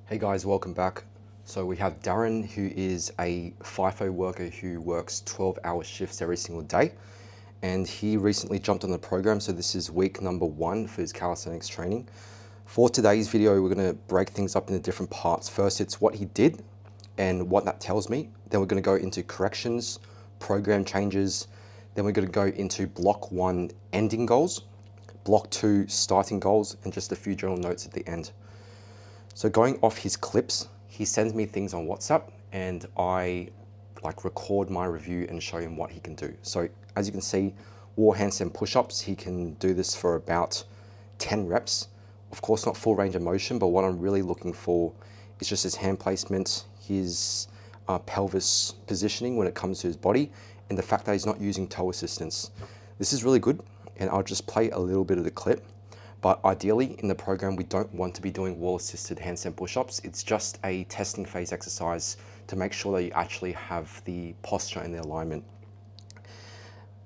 Hey guys, welcome back. So we have Darren, who is a FIFO worker who works 12-hour shifts every single day. And he recently jumped on the program, so this is week number 1 for his calisthenics training. For today's video, we're gonna break things up into different parts. First, it's what he did and what that tells me. Then we're gonna go into corrections, program changes. Then we're gonna go into block 1 ending goals, block 2 starting goals, and just a few general notes at the end. So going off his clips, he sends me things on WhatsApp and I record my review and show him what he can do. So as you can see, wall handstand push-ups, he can do this for about 10 reps. Of course, not full range of motion, but what I'm really looking for is just his hand placement, his pelvis positioning when it comes to his body, and the fact that he's not using toe assistance. This is really good, and I'll just play a little bit of the clip. But ideally in the program, we don't want to be doing wall-assisted handstand push-ups. It's just a testing phase exercise to make sure that you actually have the posture and the alignment.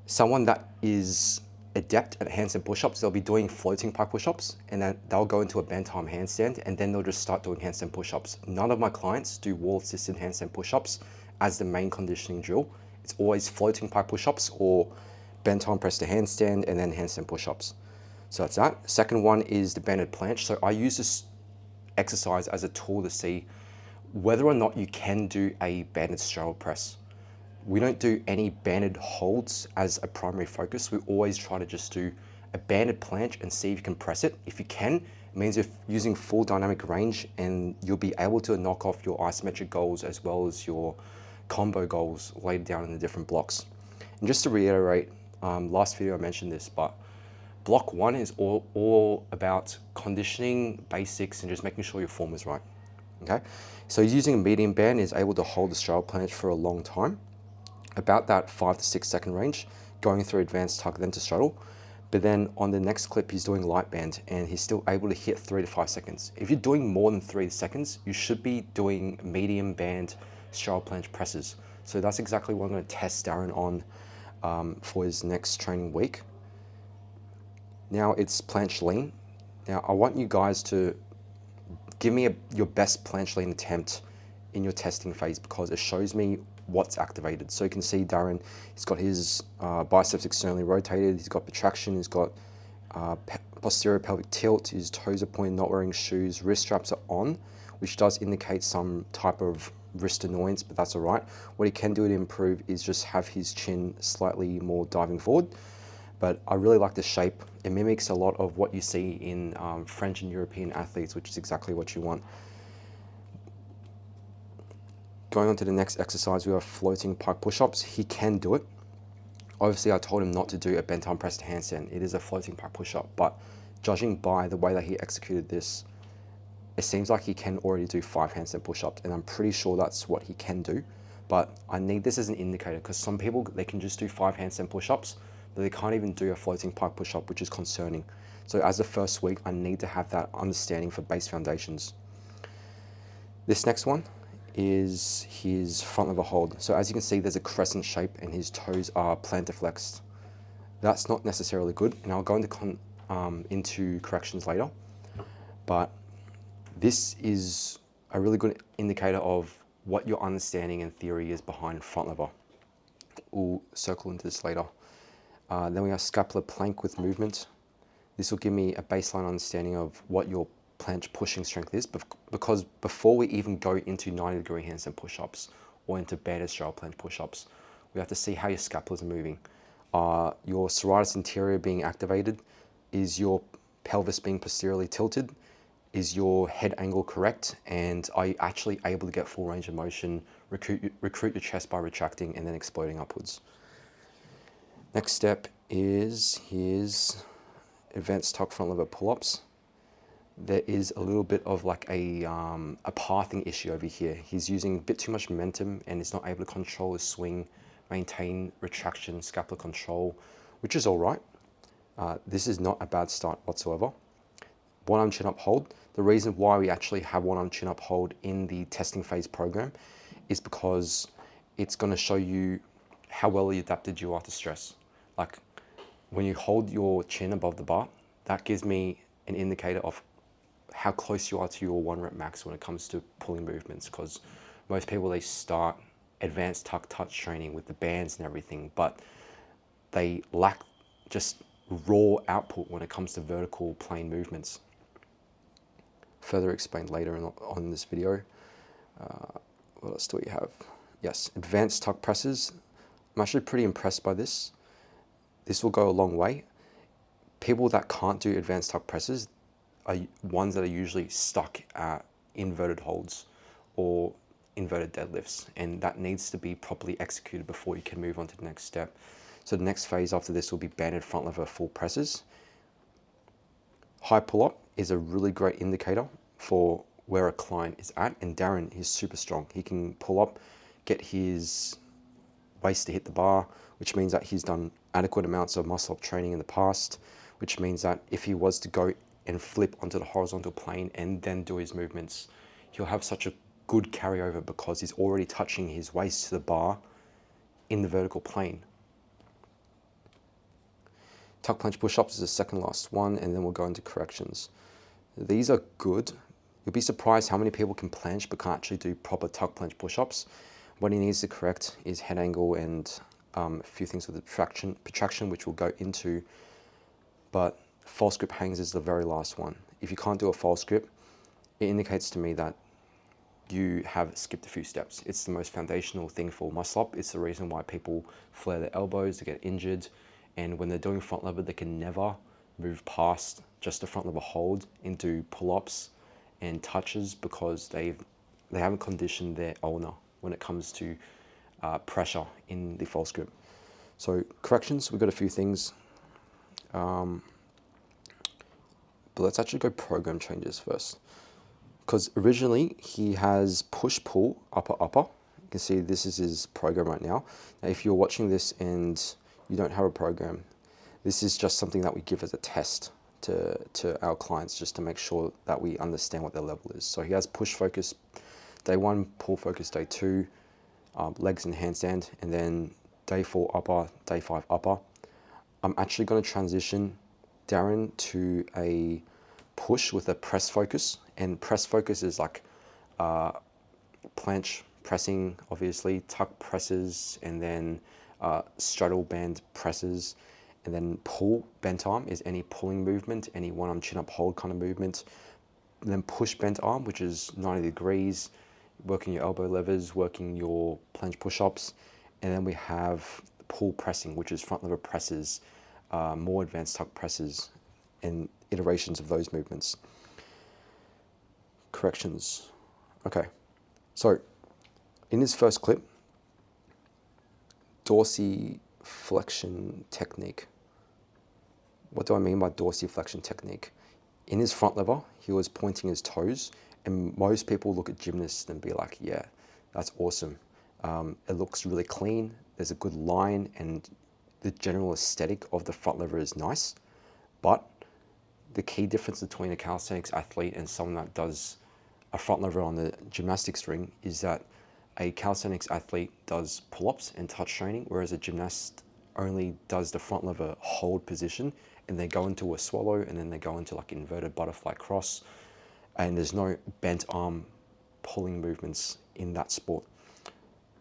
Someone that is adept at handstand push-ups, they'll be doing floating pike push-ups, and then they'll go into a bent arm handstand, and then they'll just start doing handstand push-ups. None of my clients do wall-assisted handstand push-ups as the main conditioning drill. It's always floating pike push-ups or bent arm press to handstand and then handstand push-ups. So that's that. Second one is the banded planche. So I use this exercise as a tool to see whether or not you can do a banded straddle press. We don't do any banded holds as a primary focus. We always try to just do a banded planche and see if you can press it. If you can, it means you're using full dynamic range and you'll be able to knock off your isometric goals as well as your combo goals laid down in the different blocks. And just to reiterate, last video I mentioned this, but block 1 is all about conditioning, basics, and just making sure your form is right, okay? So using a medium band is able to hold the straddle planche for a long time, about that 5 to 6 second range, going through advanced tuck, then to straddle. But then on the next clip, he's doing light band, and he's still able to hit 3 to 5 seconds. If you're doing more than 3 seconds, you should be doing medium band straddle planche presses. So that's exactly what I'm gonna test Darren on for his next training week. Now it's planche lean. Now I want you guys to give me your best planche lean attempt in your testing phase because it shows me what's activated. So you can see Darren, he's got his biceps externally rotated, he's got protraction, he's got posterior pelvic tilt, his toes are pointed, not wearing shoes, wrist straps are on, which does indicate some type of wrist annoyance, but that's all right. What he can do to improve is just have his chin slightly more diving forward. But I really like the shape. It mimics a lot of what you see in French and European athletes, which is exactly what you want. Going on to the next exercise, we have floating pike push-ups. He can do it. Obviously, I told him not to do a bent arm press to handstand. It is a floating pike push-up, but judging by the way that he executed this, it seems like he can already do 5 handstand push-ups, and I'm pretty sure that's what he can do. But I need this as an indicator because some people, they can just do 5 handstand push-ups, but they can't even do a floating pike push-up, which is concerning. So as the first week, I need to have that understanding for base foundations. This next one is his front lever hold. So as you can see, there's a crescent shape and his toes are plantar flexed. That's not necessarily good, and I'll go into corrections later. But this is a really good indicator of what your understanding and theory is behind front lever. We'll circle into this later. Then we have scapular plank with movement. This will give me a baseline understanding of what your planche pushing strength is, because before we even go into 90-degree handstand push-ups or into banded straddle planche push-ups, we have to see how your scapulars are moving. Your serratus anterior being activated? Is your pelvis being posteriorly tilted? Is your head angle correct? And are you actually able to get full range of motion, recruit your chest by retracting and then exploding upwards? Next step is his advanced tuck front lever pull-ups. There is a little bit of like a pathing issue over here. He's using a bit too much momentum and is not able to control his swing, maintain retraction, scapular control, which is all right. This is not a bad start whatsoever. One arm chin up hold. The reason why we actually have one arm chin up hold in the testing phase program is because it's going to show you how well adapted you are to stress. Like when you hold your chin above the bar, that gives me an indicator of how close you are to your 1 rep max when it comes to pulling movements, because most people, they start advanced tuck touch training with the bands and everything, but they lack just raw output when it comes to vertical plane movements. Further explained later on this video. What else do we have? Yes, advanced tuck presses. I'm actually pretty impressed by this. This will go a long way. People that can't do advanced tuck presses are ones that are usually stuck at inverted holds or inverted deadlifts, and that needs to be properly executed before you can move on to the next step. So the next phase after this will be banded front lever full presses. High pull-up is a really great indicator for where a client is at, and Darren is super strong. He can pull up, get his waist to hit the bar, which means that he's done adequate amounts of muscle up training in the past, which means that if he was to go and flip onto the horizontal plane and then do his movements, he'll have such a good carryover because he's already touching his waist to the bar in the vertical plane. Tuck planche push-ups is the second last one, and then we'll go into corrections. These are good. You'll be surprised how many people can planche but can't actually do proper tuck planche push-ups. What he needs to correct is head angle and a few things with the protraction, which we'll go into. But false grip hangs is the very last one. If you can't do a false grip, it indicates to me that you have skipped a few steps. It's the most foundational thing for muscle up. It's the reason why people flare their elbows, they get injured, and when they're doing front lever, they can never move past just a front lever hold into pull-ups and touches because they haven't conditioned their ulna when it comes to pressure in the false grip. So corrections, we've got a few things. But let's actually go program changes first. Because originally he has push, pull, upper, upper. You can see this is his program right now. Now, if you're watching this and you don't have a program, this is just something that we give as a test to our clients just to make sure that we understand what their level is. So he has push focus day 1, pull focus day 2, legs and handstand, and then day 4 upper, day 5 upper. I'm actually going to transition Darren to a push with a press focus, and press focus is like planche pressing, obviously, tuck presses, and then straddle band presses, and then pull bent arm is any pulling movement, any one arm chin up hold kind of movement. And then push bent arm, which is 90 degrees, working your elbow levers, working your planche push-ups. And then we have pull pressing, which is front lever presses, more advanced tuck presses, and iterations of those movements. Corrections. Okay, so in his first clip, dorsiflexion technique. What do I mean by dorsiflexion technique? In his front lever, he was pointing his toes, and most people look at gymnasts and be like, yeah, that's awesome. It looks really clean, there's a good line, and the general aesthetic of the front lever is nice. But the key difference between a calisthenics athlete and someone that does a front lever on the gymnastics ring is that a calisthenics athlete does pull-ups and touch training, whereas a gymnast only does the front lever hold position, and they go into a swallow, and then they go into like inverted butterfly cross, and there's no bent arm pulling movements in that sport.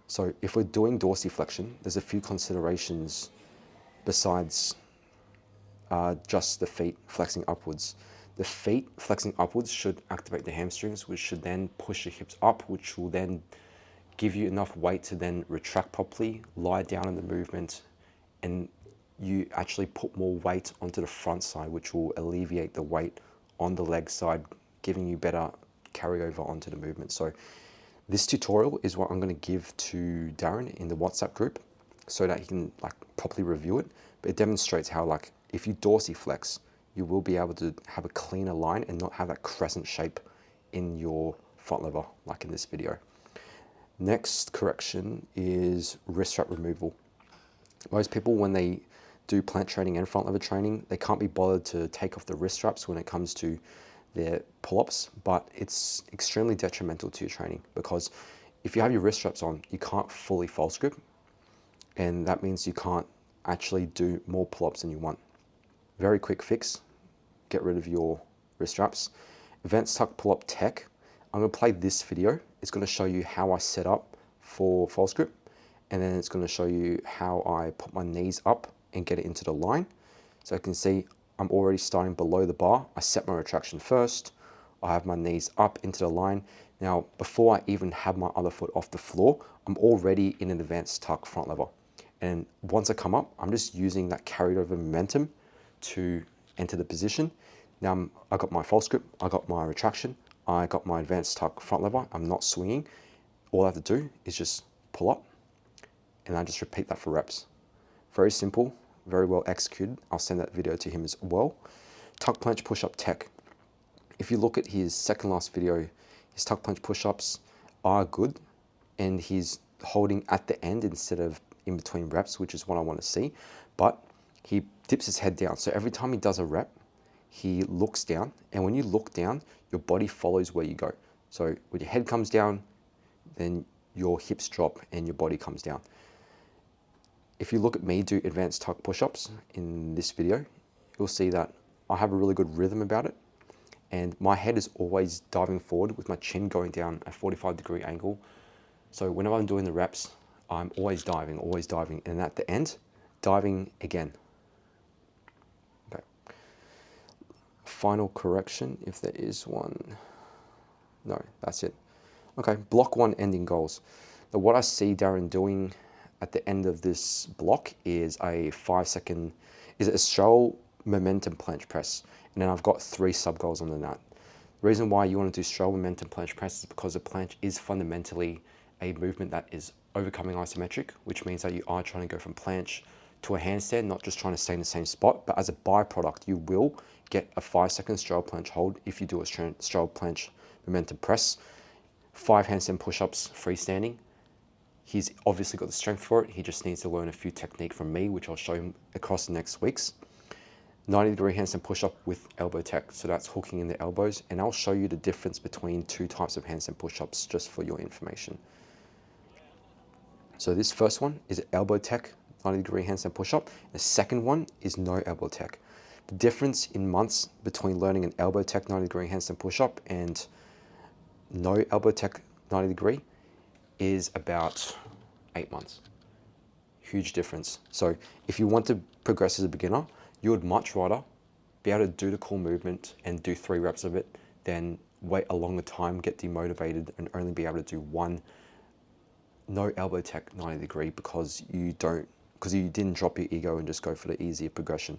So if we're doing dorsiflexion, there's a few considerations besides just the feet flexing upwards. The feet flexing upwards should activate the hamstrings, which should then push the hips up, which will then give you enough weight to then retract properly, lie down in the movement, and you actually put more weight onto the front side, which will alleviate the weight on the leg side, giving you better carryover onto the movement. So this tutorial is what I'm going to give to Darren in the WhatsApp group so that he can like properly review it. But it demonstrates how like if you dorsiflex, you will be able to have a cleaner line and not have that crescent shape in your front lever like in this video. Next correction is wrist strap removal. Most people, when they do plant training and front lever training, they can't be bothered to take off the wrist straps when it comes to their pull-ups, but it's extremely detrimental to your training because if you have your wrist straps on, you can't fully false grip, and that means you can't actually do more pull-ups than you want. Very quick fix, get rid of your wrist straps. advanced tuck pull-up tech, I'm going to play this video. It's going to show you how I set up for false grip, and then it's going to show you how I put my knees up and get it into the line. So you can see I'm already starting below the bar. I set my retraction first. I have my knees up into the line. Now, before I even have my other foot off the floor, I'm already in an advanced tuck front lever. And once I come up, I'm just using that carried over momentum to enter the position. Now I got my false grip, I got my retraction, I got my advanced tuck front lever. I'm not swinging. All I have to do is just pull up, and I just repeat that for reps. Very simple, very well executed. I'll send that video to him as well. Tuck planche push-up tech. If you look at his second last video, his tuck planche push-ups are good, and he's holding at the end instead of in between reps, which is what I want to see. But he dips his head down. So every time he does a rep, he looks down, and when you look down, your body follows where you go. So when your head comes down, then your hips drop and your body comes down. If you look at me do advanced tuck push-ups in this video, you'll see that I have a really good rhythm about it, and my head is always diving forward with my chin going down a 45-degree angle. So whenever I'm doing the reps, I'm always diving, and at the end, diving again. Okay. Final correction, if there is one. No, that's it. Okay, block one ending goals. Now what I see Darren doing at the end of this block is a 5-second, is a stroll momentum planche press. And then I've got 3 sub goals on the nut. The reason why you want to do stroll momentum planche press is because the planche is fundamentally a movement that is overcoming isometric, which means that you are trying to go from planche to a handstand, not just trying to stay in the same spot, but as a byproduct, you will get a 5-second stroll planche hold if you do a stroll planche momentum press. 5 handstand push-ups freestanding. He's obviously got the strength for it. He just needs to learn a few technique from me, which I'll show him across the next weeks. 90-degree handstand push-up with elbow tech. So that's hooking in the elbows. And I'll show you the difference between 2 types of handstand push-ups just for your information. So this first one is an elbow tech, 90-degree handstand push-up. The second one is no elbow tech. The difference in months between learning an elbow tech 90-degree handstand push-up and no elbow tech 90-degree is about 8 months. Huge difference. So if you want to progress as a beginner, you would much rather be able to do the cool movement and do 3 reps of it than wait a longer time, get demotivated, and only be able to do 1 no elbow tech 90-degree because you didn't drop your ego and just go for the easier progression.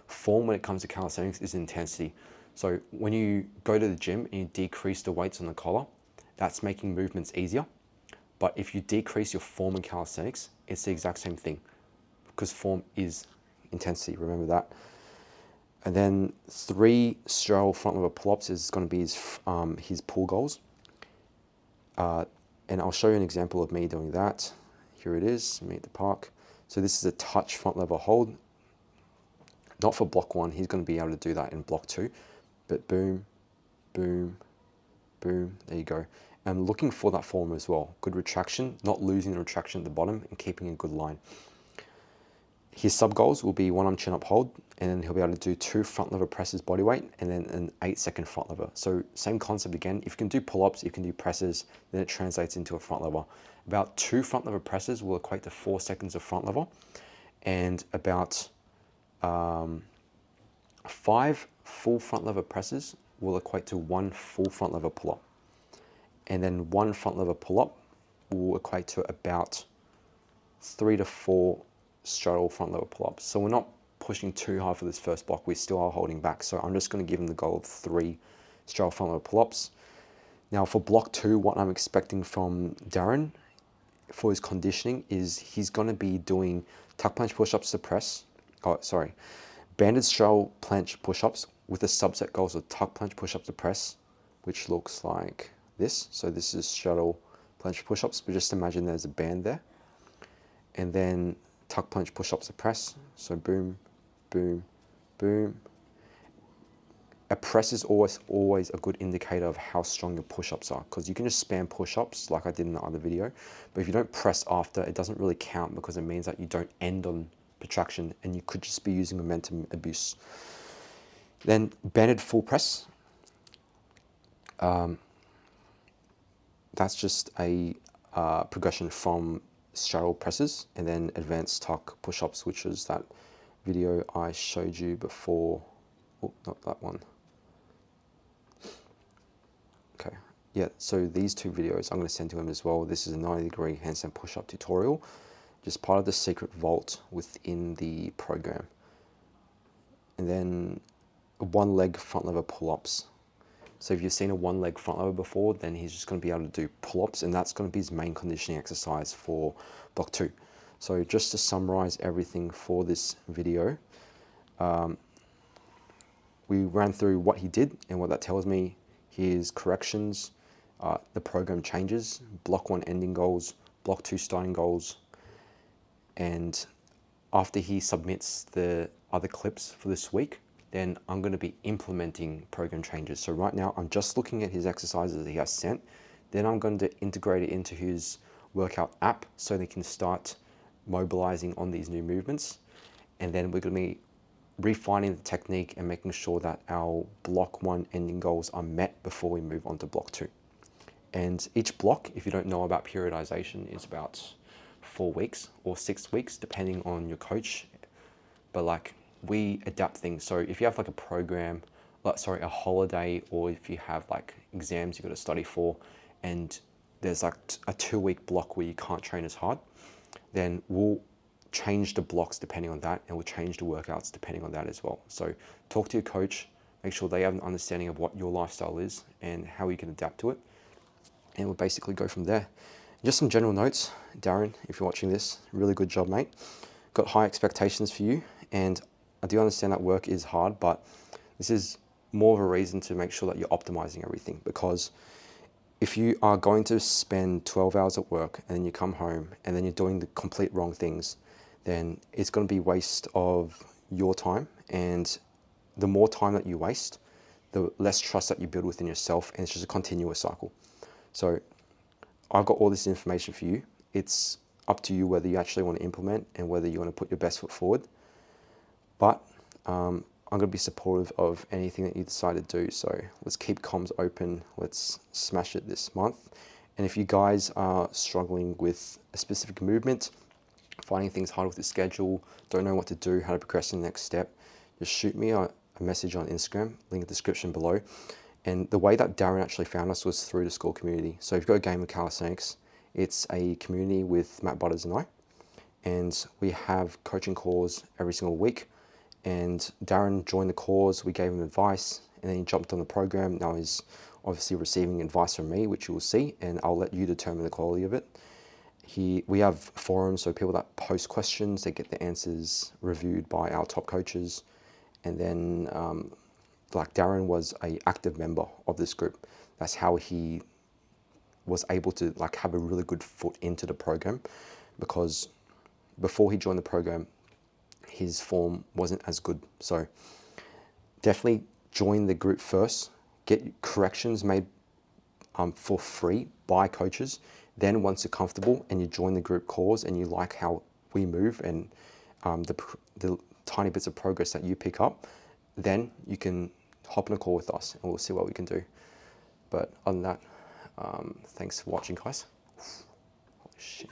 Form when it comes to calisthenics is intensity. So when you go to the gym and you decrease the weights on the collar, that's making movements easier. But if you decrease your form in calisthenics, it's the exact same thing because form is intensity, remember that. And then 3 stroll front lever pull-ups is going to be his pull goals. And I'll show you an example of me doing that. Here it is, me at the park. So this is a touch front lever hold. Not for block 1, he's going to be able to do that in block 2. But boom, boom, boom, there you go. And looking for that form as well. Good retraction, not losing the retraction at the bottom and keeping a good line. His sub goals will be 1 arm chin up hold, and then he'll be able to do 2 front lever presses body weight, and then an 8-second front lever. So same concept again. If you can do pull-ups, you can do presses, then it translates into a front lever. About 2 front lever presses will equate to 4 seconds of front lever, and about 5 full front lever presses will equate to 1 full front lever pull-up. And then 1 front lever pull-up will equate to about 3 to 4 straddle front lever pull-ups. So we're not pushing too hard for this first block, we still are holding back. So I'm just going to give him the goal of 3 straddle front lever pull-ups. Now for block 2, what I'm expecting from Darren for his conditioning is he's going to be doing tuck planche push-ups to press, banded straddle planche push-ups with the subset goals of tuck planche push-ups to press, which looks like this. So this is straddle planche push-ups, but just imagine there's a band there. And then tuck planche push-ups to press. So boom, boom, boom. A press is always a good indicator of how strong your push-ups are, because you can just spam push-ups like I did in the other video, but if you don't press after, it doesn't really count because it means that you don't end on protraction and you could just be using momentum abuse. Then banded full press. That's just a progression from straddle presses and then advanced tuck push-ups, which is that video I showed you before. Oh, not that one. Okay, yeah, so these two videos I'm going to send to him as well. This is a 90-degree handstand push-up tutorial, just part of the secret vault within the program. And then one leg front lever pull-ups. So if you've seen a one leg front lever before, then he's just going to be able to do pull-ups, and that's going to be his main conditioning exercise for block 2. So just to summarize everything for this video, we ran through what he did and what that tells me, his corrections, the program changes, block 1 ending goals, block 2 starting goals, and after he submits the other clips for this week, then I'm going to be implementing program changes. So right now I'm just looking at his exercises that he has sent. Then I'm going to integrate it into his workout app so they can start mobilizing on these new movements. And then we're going to be refining the technique and making sure that our block 1 ending goals are met before we move on to block 2. And each block, if you don't know about periodization, is about 4 weeks or 6 weeks, depending on your coach. But like, we adapt things. So if you have like a program, a holiday, or if you have like exams you got to study for, and there's like a 2-week block where you can't train as hard, then we'll change the blocks depending on that, and we'll change the workouts depending on that as well. So talk to your coach, make sure they have an understanding of what your lifestyle is and how you can adapt to it, and we'll basically go from there. Just some general notes, Darren, if you're watching this, really good job, mate. Got high expectations for you, and I do understand that work is hard, but this is more of a reason to make sure that you're optimizing everything, because if you are going to spend 12 hours at work and then you come home and then you're doing the complete wrong things, then it's going to be waste of your time, and the more time that you waste, the less trust that you build within yourself, and it's just a continuous cycle. So I've got all this information for you. It's up to you whether you actually want to implement and whether you want to put your best foot forward. But I'm going to be supportive of anything that you decide to do. So let's keep comms open. Let's smash it this month. And if you guys are struggling with a specific movement, finding things hard with the schedule, don't know what to do, how to progress to the next step, just shoot me a message on Instagram, link in the description below. And the way that Darren actually found us was through the school community. So if you've got a game of Calisthenics, it's a community with Matt Butters and I, and we have coaching calls every single week. And Darren joined the cause, we gave him advice, and then he jumped on the program. Now he's obviously receiving advice from me, which you will see, and I'll let you determine the quality of it. We have forums, so people that post questions, they get the answers reviewed by our top coaches. And then like Darren was an active member of this group. That's how he was able to like have a really good foot into the program, because before he joined the program, his form wasn't as good. So definitely join the group first, get corrections made for free by coaches. Then once you're comfortable and you join the group calls and you like how we move and the tiny bits of progress that you pick up, then you can hop on a call with us and we'll see what we can do. But other than that, thanks for watching, guys. Holy shit.